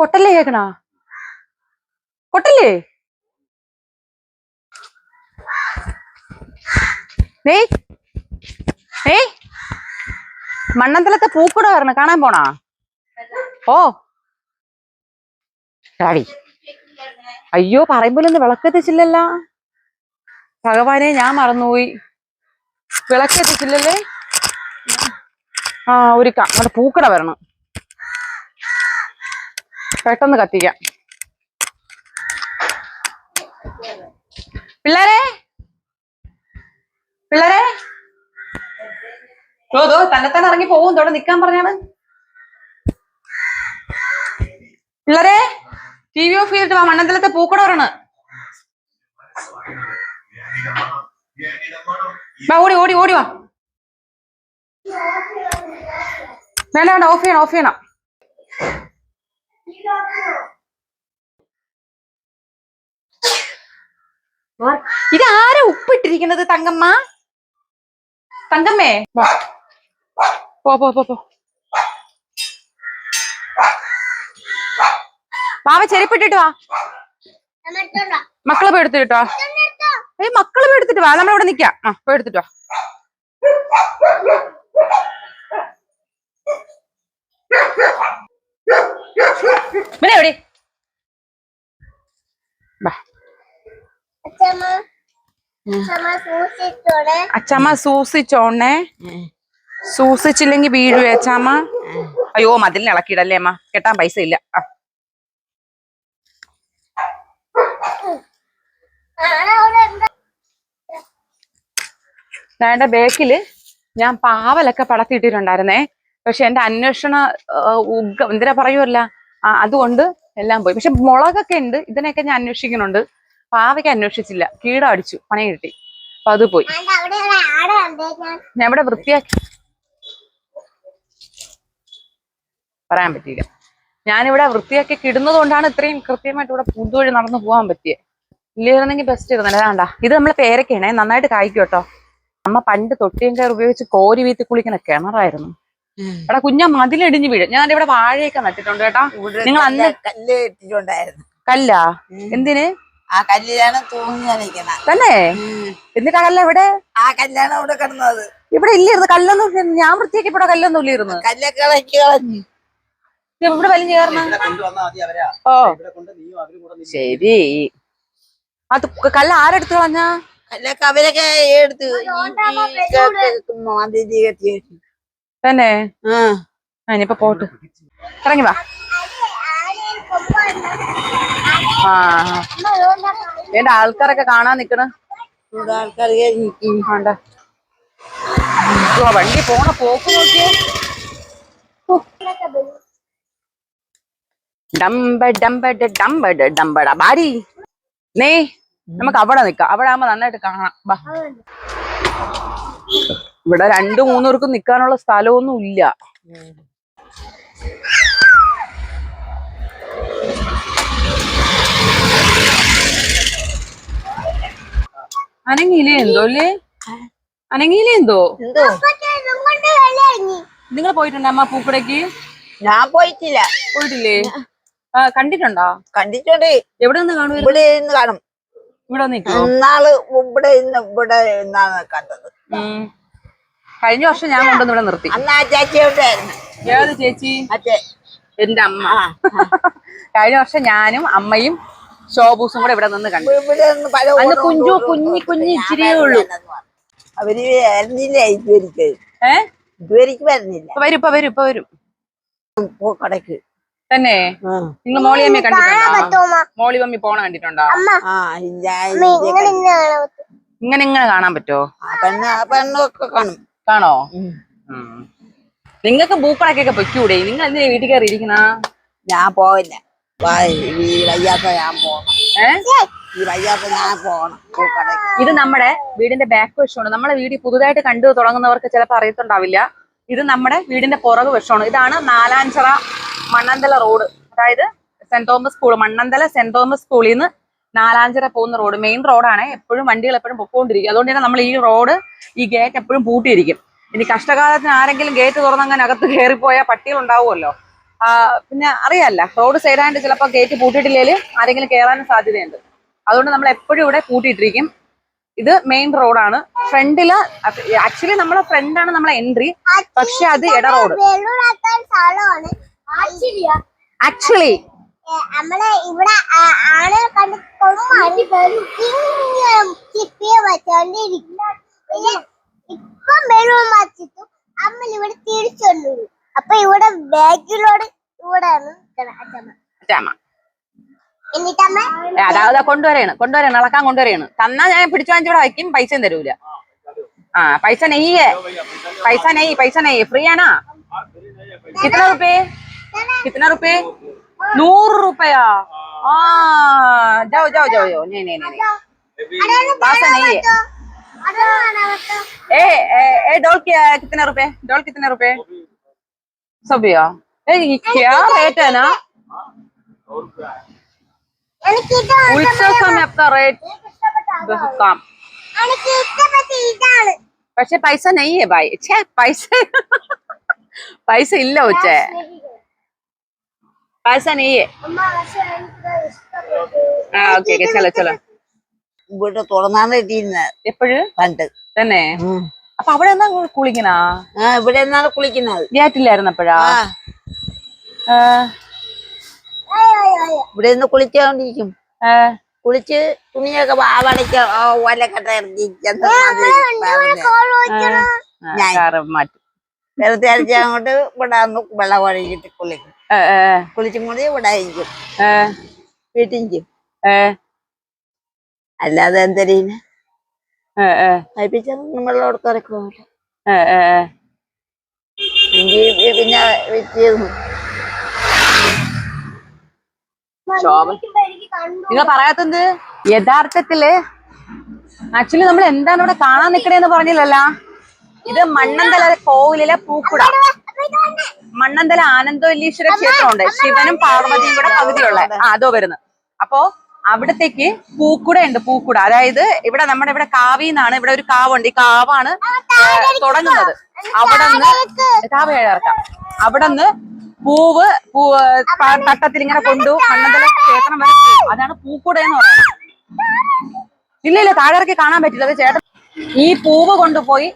കൊട്ടല്ലേ കേക്കണ കൊട്ടല്ലേ മണ്ണന്തലത്തെ പൂക്കൂടെ വരണം കാണാൻ പോണാ ഓ രാവി അയ്യോ പറയുമ്പോലൊന്ന് വിളക്കെത്തിച്ചില്ലല്ല ഭഗവാനെ ഞാൻ മറന്നുപോയി വിളക്കെത്തിച്ചില്ലല്ലേ ആ ഒരുക്കാം അവിടെ പൂക്കട വരണം പെട്ടെന്ന് കത്തിക്കാം പിള്ളേരെ പിള്ളേരെ തന്നെത്താൻ ഇറങ്ങി പോകും തോടെ നിക്കാൻ പറഞ്ഞാണ് പിള്ളേരെ ടി വി ഓഫ് ചെയ്തിട്ട് വാ മണ്ണന്തലത്തെ പൂക്കട വരണം ഓടി ഓടി ഓടി വാ വേണ്ട വേണ്ട ഓഫ് ചെയ്യണം ഓഫ് ചെയ്യണം ഇതാരാ ഉപ്പിട്ടിരിക്കുന്നത് തങ്കമ്മ തങ്കമ്മേ പോ പോ പോ പോ വാവ ചെരുപ്പിട്ടിട്ട് വാ മക്കളെ പോയി എടുത്തിട്ടോ മക്കളെ പോയി എടുത്തിട്ട് വാ നമ്മളിവിടെ നിക്കാം ആ പോയി എടുത്തിട്ട് വാ പിന്നെ എവിടെ അച്ചമ്മ സൂക്ഷിച്ചോണേ സൂക്ഷിച്ചില്ലെങ്കി വീഴുവേ അച്ചാമ്മ അയ്യോ മതിലിന് ഇളക്കിയിടല്ലേ അമ്മ കെട്ടാൻ പൈസ ഇല്ല എന്റെ ബേക്കില് ഞാൻ പാവലൊക്കെ പടത്തിയിട്ടിട്ടുണ്ടായിരുന്നേ പക്ഷെ എന്റെ അന്വേഷണ എന്തിനാ പറയുമല്ല അതുകൊണ്ട് എല്ലാം പോയി പക്ഷെ മുളകൊക്കെ ഉണ്ട് ഇതിനൊക്കെ ഞാൻ അന്വേഷിക്കുന്നുണ്ട് പാവയ്ക്ക് അന്വേഷിച്ചില്ല കീടം അടിച്ചു പണി കിട്ടി അപ്പൊ അത് പോയി ഞാൻ ഇവിടെ വൃത്തിയാക്കി പറയാൻ പറ്റിയില്ല ഞാനിവിടെ വൃത്തിയാക്കി കിടുന്നത് കൊണ്ടാണ് ഇത്രയും കൃത്യമായിട്ട് ഇവിടെ പുതുവഴി നടന്നു പോകാൻ പറ്റിയത് ഇല്ലായിരുന്നെങ്കിൽ ബെസ്റ്റ് ഇരുന്നില്ല വേണ്ട ഇത് നമ്മളെ പേരൊക്കെയാണേ നന്നായിട്ട് കായ്ക്കും കേട്ടോ അമ്മ പണ്ട് തൊട്ടിയും കയർ ഉപയോഗിച്ച് കോരി വീത്തി കുളിക്കുന്ന കിണറായിരുന്നു എടാ കുഞ്ഞ മതിലിടിഞ്ഞ് വീഴും ഞാൻ ഇവിടെ വാഴയൊക്കെ നട്ടിട്ടുണ്ട് കേട്ടാ നിങ്ങൾ അന്ന് കല്ല് ഇട്ടിട്ടുണ്ടായിരുന്നു കല്ലാ എന്തിന് ആ കല്ലിലാണ് തൂങ്ങി തന്നെ എന്നിട്ട് ആ കല്ല എവിടെ ആ കല്ലാണ് അവിടെ കിടന്നത് ഇവിടെ ഇല്ലായിരുന്നു കല്ലൊന്നും ഞാൻ വൃത്തിയാക്കി ഇവിടെ കല്ലൊന്നും ഇല്ലായിരുന്നു കല്ലൊക്കെ ഇളക്കി കളഞ്ഞു ഇവിടെ വലിഞ്ഞു കയറണ ഓ ശരി അത് കല്ല് ആരെടുത്ത് കളഞ്ഞ കല്ലൊക്കെ അവരൊക്കെ എടുത്ത് തന്നെ ഇനിയിപ്പൊ പോട്ട് ഇറങ്ങി വാ ആ എന്റെ ആൾക്കാരൊക്കെ കാണാൻ നിക്കണ ആൾക്കാർ വണ്ടി പോണ പോക്ക് നോക്കിയേ ഡംബട ബാരി നേ നമുക്ക് അവിടെ നിക്കാം അവിടെ ആകുമ്പോ നന്നായിട്ട് കാണാം ബാ ഇവിടെ 2-3 പേർക്കും നിക്കാനുള്ള സ്ഥലമൊന്നും ഇല്ല അനങ്ങിയില്ലേ എന്തോ അല്ലേ അനങ്ങിയില്ലേ എന്തോ നിങ്ങൾ പോയിട്ടുണ്ടോ അമ്മ പൂക്കടയ്ക്ക് ഞാൻ പോയിട്ടില്ല പോയിട്ടില്ലേ കണ്ടിട്ടുണ്ടോ കണ്ടിട്ടുണ്ട് എവിടെ നിന്ന് കാണും ഇവിടെ നിന്ന് കാണും ഇവിടെ നാള് ഇവിടെ നിന്നാണ് കണ്ടത് കഴിഞ്ഞ വർഷം ഞാൻ കൊണ്ടുവന്ന് ഇവിടെ നിർത്തി അന്ന് ആ ചേച്ചി ഉണ്ടായിരുന്നു ഏത് ചേച്ചി എന്റെ അമ്മ കഴിഞ്ഞ വർഷം ഞാനും അമ്മയും ഷോബൂസും കൂടെ ഇവിടെ നിന്ന് കണ്ടു അന്ന് കുഞ്ഞി ഇച്ചിരിയേ ഉള്ളൂ അവര് വരുന്നില്ല ഇതുവരെക്ക് ഇതുവരെക്ക് വരുന്നില്ല ഇപ്പൊ വരും പൂക്കടക്ക് തന്നെ നിങ്ങൾ മോളിയമ്മ കണ്ടിട്ടുണ്ടോ മോളി മമ്മി പോണ കണ്ടിട്ടുണ്ടോ ഇങ്ങനെ കാണാൻ പറ്റോ പെണ്ണൊക്കെ കാണും കാണോ നിങ്ങൾക്ക് പൂക്കടക്കൊക്കെ പൊയ്ക്കൂടെ നിങ്ങൾ എന്തിനാ വീട്ടിൽ കയറി ഇരിക്കണ ഞാൻ പോവില്ല ഈ വയ്യാത്ത ഞാൻ പോണം ഈ വയ്യാത്ത ഞാൻ പോണം പൂക്കടക്ക് ഇത് നമ്മുടെ വീടിന്റെ ബാക്ക് വശമാണ് നമ്മളെ വീട് പുതുതായിട്ട് കണ്ടു തുടങ്ങുന്നവർക്ക് ചിലപ്പോൾ അറിയത്തുണ്ടാവില്ല ഇത് നമ്മുടെ വീടിന്റെ പുറകു വശമാണ് ഇതാണ് നാലാഞ്ചിറ മണ്ണന്തല റോഡ് അതായത് saint Thomas school Mannanthala saint Thomas സ്കൂളിൽ നിന്ന് നാലാഞ്ചിറ പോകുന്ന റോഡ് മെയിൻ റോഡാണ് എപ്പോഴും വണ്ടികൾ എപ്പോഴും പൊക്കോണ്ടിരിക്കും അതുകൊണ്ട് തന്നെ നമ്മൾ ഈ റോഡ് ഈ ഗേറ്റ് എപ്പോഴും പൂട്ടിയിരിക്കും ഇനി കഷ്ടകാലത്തിന് ആരെങ്കിലും ഗേറ്റ് തുറന്നങ്ങനെ അകത്ത് കയറിപ്പോയാൽ പട്ടികൾ ഉണ്ടാവുമല്ലോ പിന്നെ അറിയാല്ല റോഡ് സൈഡായിട്ട് ചിലപ്പോൾ ഗേറ്റ് പൂട്ടിയിട്ടില്ലേല് ആരെങ്കിലും കയറാനും സാധ്യതയുണ്ട്. അതുകൊണ്ട് നമ്മൾ എപ്പോഴും ഇവിടെ പൂട്ടിയിട്ടിരിക്കും. ഇത് മെയിൻ റോഡാണ്. ഫ്രണ്ടില് ആക്ച്വലി നമ്മളെ ഫ്രണ്ടാണ് നമ്മളെ എൻട്രി, പക്ഷെ അത് ഇട റോഡ്. ആക്ച്വലി നമ്മളെ ഇവിടെ ആളെ കണ്ട് ഇപ്പൊ വെള്ളം വച്ചിട്ടും അമ്മ ഇവിടെ തിരിച്ചൊല്ലു. അപ്പൊ ഇവിടെ ബാക്കിലോട് ഇവിടെയാണ് അച്ഛമ്മ അതാ കൊണ്ടുവരാണ് ഇളക്കാൻ കൊണ്ടുവരാണ്. തന്നാ ഞാൻ പിടിച്ചു വാങ്ങിച്ചൂടെ വയ്ക്കും, പൈസയും തരൂല. പൈസ നെയ്യേ, പൈസ നെയ്യ് ഫ്രീ ആണോ? കിतना रुपए 100 रुपया? जाओ नहीं पैसा नहीं है. डोल कितने रुपए? 100 रुपया? क्या रेट है ना? उत्सव समय आपका रेट बहुत कम. പക്ഷെ പൈസ നെയ്യേ ഭായ്. പൈസ ഇല്ല ഉച്ചേ, പൈസ നെയ്യേ. ഓക്കെ ചലോ. ഇവിടെ തുറന്നാണ് കിട്ടിയിരുന്നത് എപ്പോഴും കണ്ട് തന്നെ. അപ്പൊ അവിടെ എന്നാ കുളിക്കണാ? ഇവിടെ എന്നാണ് കുളിക്കുന്നത്. ഗേറ്റില്ലായിരുന്നപ്പോഴാ? ഇവിടെ നിന്ന് കുളിച്ചോണ്ടിരിക്കും. കുളിച്ച് തുണിയൊക്കെ പാവടയ്ക്ക് ഓലക്കട്ട ഇറങ്ങി മാറ്റും. വെറുതെ അടിച്ച് അങ്ങോട്ട് ഇവിടെ വെള്ളം ഒഴുകിട്ട് കുളിക്കും. കുളിച്ചും കൂടി ഇവിടെ ആയിരിക്കും, വീട്ടിരിക്കും. അല്ലാതെ എന്തരീന് അയപ്പിച്ച വെള്ളം കൊടുത്ത് ഇറക്കുമല്ലോ. പിന്നെ വെച്ചിരുന്നു. നിങ്ങൾ പറയാത്തത് യഥാർത്ഥത്തില് ആക്ച്വലി നമ്മൾ എന്താണ് ഇവിടെ കാണാൻ നിക്കണേന്ന് പറഞ്ഞില്ലല്ല. ഇത് മണ്ണന്തല കോവിലിലെ പൂക്കുട. മണ്ണന്തല ആനന്ദവല്ലീശ്വര ക്ഷേത്രമുണ്ട്, ശിവനും പാർവതിയും കൂടെ പകുതിയുള്ള അതോ വരുന്നത്. അപ്പോ അവിടത്തേക്ക് പൂക്കുട ഉണ്ട്. പൂക്കുട അതായത് ഇവിടെ നമ്മുടെ ഇവിടെ കാവിന്നാണ്, ഇവിടെ ഒരു കാവുണ്ട്. ഈ കാവാണ് തുടങ്ങുന്നത്. അവിടെ നിന്ന് പൂവ് തട്ടത്തിൽ ഇങ്ങനെ കൊണ്ടു മണ്ണന്തല ക്ഷേത്രം വരെ. അതാണ് പൂക്കുട എന്ന് പറയുന്നത്. ഇല്ല താഴെ ഇറക്കി കാണാൻ പറ്റില്ല. അത് ചേട്ടൻ ഈ പൂവ് കൊണ്ടുപോയി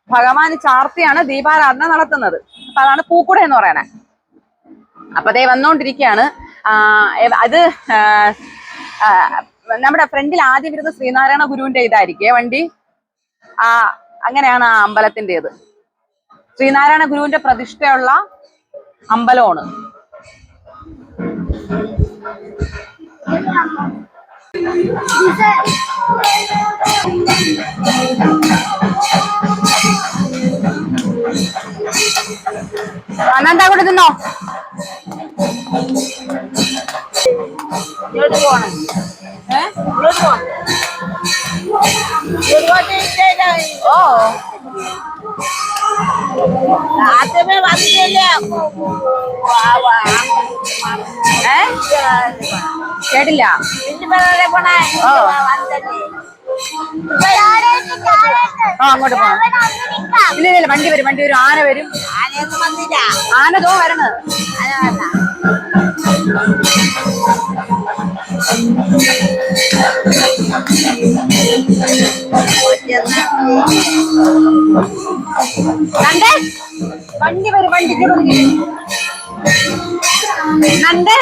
ഭഗവാന് ചാർത്തിയാണ് ദീപാരാധന നടത്തുന്നത്. അപ്പൊ അതാണ് പൂക്കുട എന്ന് പറയണേ. അപ്പൊ അതേ വന്നോണ്ടിരിക്കുകയാണ്. അത് നമ്മുടെ ഫ്രണ്ടിൽ ആദ്യം വരുന്ന ശ്രീനാരായണ ഗുരുവിന്റെ ഇതായിരിക്കേ വണ്ടി. അങ്ങനെയാണ് ആ അമ്പലത്തിൻ്റെത്. ശ്രീനാരായണ ഗുരുവിന്റെ പ്രതിഷ്ഠയുള്ള അമ്പലമാണ്. അന്നെന്താ കൂടെ തിന്നോ? ഓ ആദ്യമേ വന്നില്ലേ കേട്ടില്ല. അങ്ങോട്ട് പോണം. ഇല്ല വണ്ടി വരും. ആന വരും. ആന തോ വരണത്. വണ്ടി വരും. നണ്ട്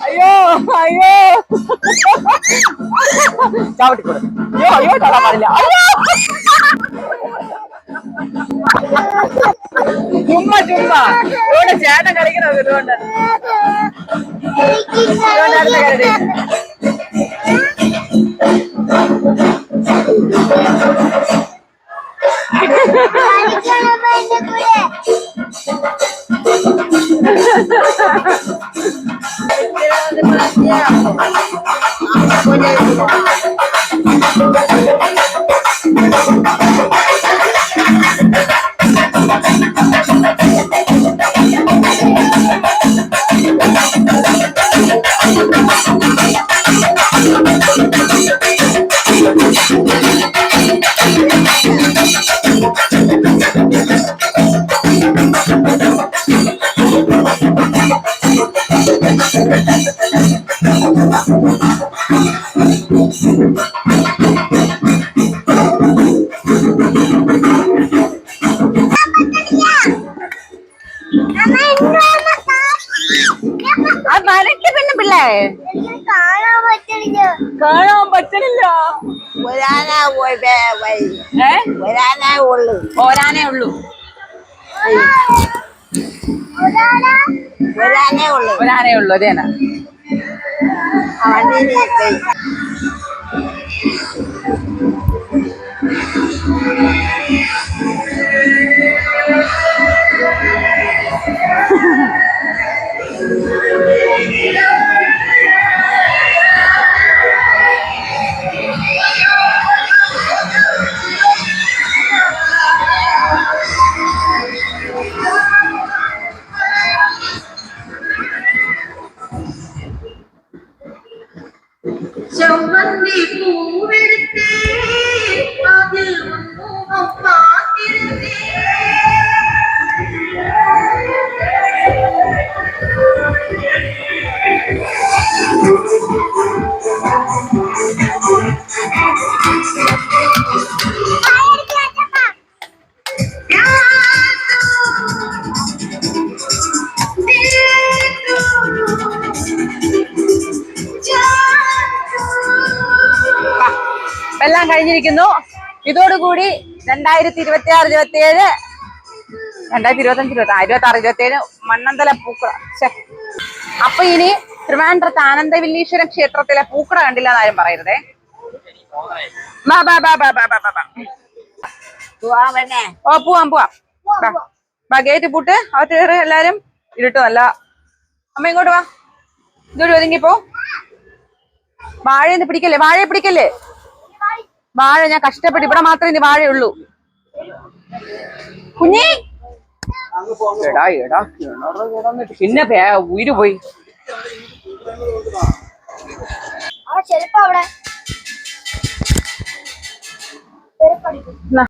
അയ്യോ അയ്യോ ചവിട്ടിക്കൊടു. അയ്യോ അയ്യോ തൊടാൻ പാടില്ല. അയ്യോ ചുമ്മാ ചുമ്മാ ഇവിടെ ചേട്ടൻ കളിക്കണോ ഇതുകൊണ്ട് കാണാൻ പറ്റണില്ല. ഒരാനേ ഉള്ളു. ഓരാനേ ഉള്ളൂ. ഒരാനേ ഉള്ളൂ. അതേനാ So എല്ലാം കഴിഞ്ഞിരിക്കുന്നു. ഇതോടുകൂടി 2026-27 2025-26-27 മണ്ണന്തല പൂക്കട. അപ്പൊ ഇനി ട്രിവാൻഡ്രത്ത് ആനന്ദവില്ലീശ്വര ക്ഷേത്രത്തിലെ പൂക്കട കണ്ടില്ല എന്നാരും പറയരുതേ. ഓ പോവാം. ഗേറ്റ് പൂട്ട്. അകത്ത് കയറി എല്ലാരും. ഇരുട്ട് നല്ല. അമ്മ ഇങ്ങോട്ട് വാ. ഇതൊരു ഒതുങ്ങിപ്പോ. വാഴയൊന്നും പിടിക്കല്ലേ, വാഴയെ പിടിക്കല്ലേ. വാഴ ഞാൻ കഷ്ടപ്പെട്ട്, ഇവിടെ മാത്രമേ ഇനി വാഴയുള്ളൂ. കുഞ്ഞി എടാ പിന്നെ ഉയിര് പോയി. ചെരുപ്പ് അവിടെ